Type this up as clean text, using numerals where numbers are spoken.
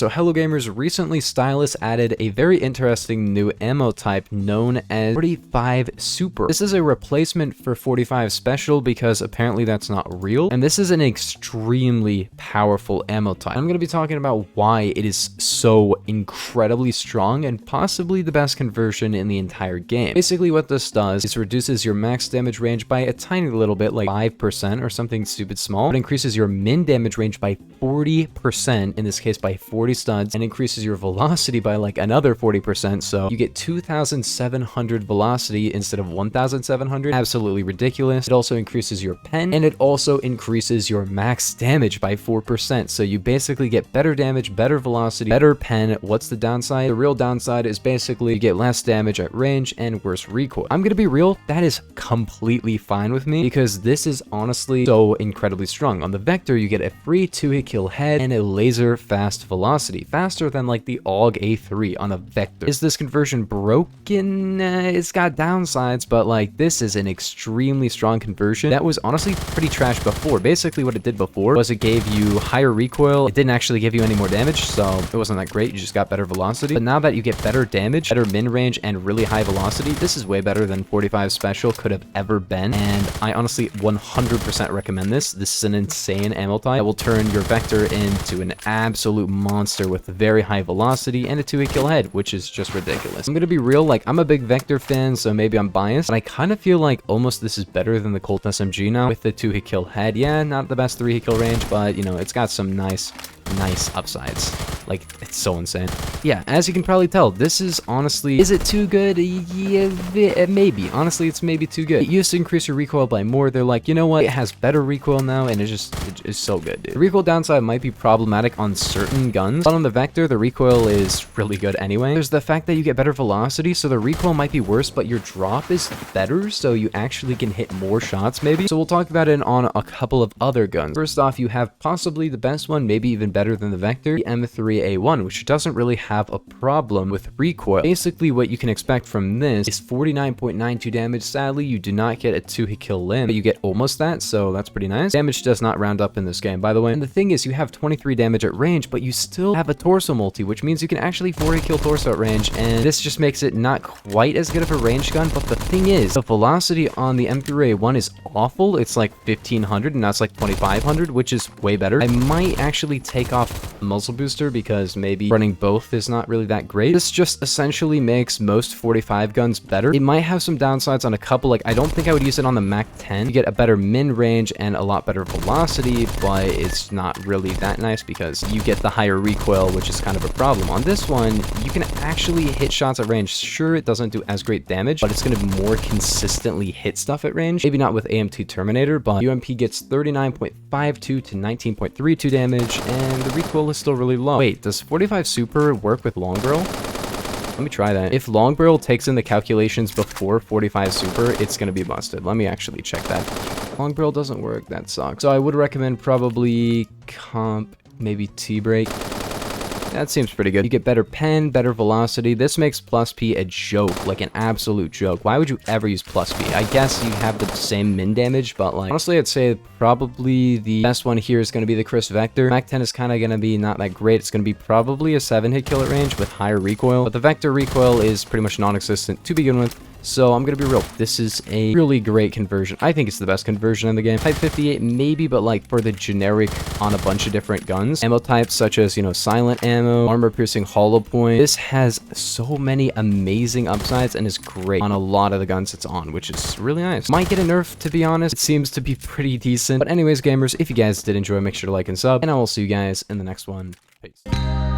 So hello gamers, recently Stylus added a very interesting new ammo type known as 45 Super. This is a replacement for 45 Special because apparently that's not real, and this is an extremely powerful ammo type. I'm going to be talking about why it is so incredibly strong and possibly the best conversion in the entire game. Basically what this does is reduces your max damage range by a tiny little bit, like 5% or something stupid small. It increases your min damage range by 40%, in this case by 40 studs, and increases your velocity by like another 40%, so you get 2,700 velocity instead of 1,700. Absolutely ridiculous. It also increases your pen, and it also increases your max damage by 4%, so you basically get better damage, better velocity, better pen. What's the downside? The real downside is basically you get less damage at range and worse recoil. I'm gonna be real, that is completely fine with me because this is honestly so incredibly strong. On the Vector, you get a free 2-hit kill head and a laser fast velocity, faster than like the AUG A3 on a Vector. Is this conversion broken? It's got downsides, but like this is an extremely strong conversion that was honestly pretty trash before. Basically what it did before was it gave you higher recoil. It didn't actually give you any more damage, so it wasn't that great. You just got better velocity. But now that you get better damage, better min range, and really high velocity, this is way better than 45 Special could have ever been, and I honestly 100% recommend this. This is an insane ammo type that will turn your Vector into an absolute monster with very high velocity and a 2-hit kill head, which is just ridiculous. I'm gonna be real, like I'm a big Vector fan, so maybe I'm biased, but I kind of feel like almost this is better than the Colt SMG now with the 2-hit kill head. Yeah, not the best 3-hit kill range, but you know, it's got some nice upsides. Like, it's so insane. Yeah, as you can probably tell, this is honestly, is it too good? Yeah, maybe. Honestly, it's maybe too good. It used to increase your recoil by more. They're like, you know what? It has better recoil now, and it's so good, dude. The recoil downside might be problematic on certain guns, but on the Vector, the recoil is really good anyway. There's the fact that you get better velocity, so the recoil might be worse, but your drop is better, so you actually can hit more shots, maybe. So we'll talk about it on a couple of other guns. First off, you have possibly the best one, maybe even better than the Vector, the M3A1, which doesn't really have a problem with recoil. Basically, what you can expect from this is 49.92 damage. Sadly, you do not get a 2-hit kill limb, but you get almost that, so that's pretty nice. Damage does not round up in this game, by the way. And the thing is, you have 23 damage at range, but you still have a torso multi, which means you can actually 4-hit kill torso at range, and this just makes it not quite as good of a range gun. But the thing is, the velocity on the M3A1 is awful. It's like 1,500, and now it's like 2,500, which is way better. I might actually take off muzzle booster because maybe running both is not really that great. This just essentially makes most 45 guns better. It might have some downsides on a couple, like I don't think I would use it on the Mac 10. You get a better min range and a lot better velocity, but it's not really that nice because you get the higher recoil, which is kind of a problem. On this one, you can actually hit shots at range. Sure, it doesn't do as great damage, but it's going to more consistently hit stuff at range. Maybe not with AMT Terminator, but UMP gets 39.52 to 19.32 damage, and the recoil is still really low. Wait, does 45 Super work with long barrel? Let me try that. If long barrel takes in the calculations before 45 Super, it's going to be busted. Let me actually check that. Long barrel doesn't work. That sucks. So I would recommend probably comp, maybe T-brake. That seems pretty good. You get better pen, better velocity. This makes plus P a joke, like an absolute joke. Why would you ever use plus P? I guess you have the same min damage, but like, honestly, I'd say probably the best one here is going to be the Chris Vector. Mac 10 is kind of going to be not that great. It's going to be probably a 7-hit kill at range with higher recoil, but the Vector recoil is pretty much non-existent to begin with. So I'm gonna be real, this is a really great conversion. I think it's the best conversion in the game. Type 58 maybe, but like for the generic on a bunch of different guns, ammo types such as, you know, silent ammo, armor piercing hollow point, this has so many amazing upsides and is great on a lot of the guns it's on, which is really nice. Might get a nerf, to be honest. It seems to be pretty decent, but anyways gamers, if you guys did enjoy, make sure to like and sub, and I will see you guys in the next one. Peace.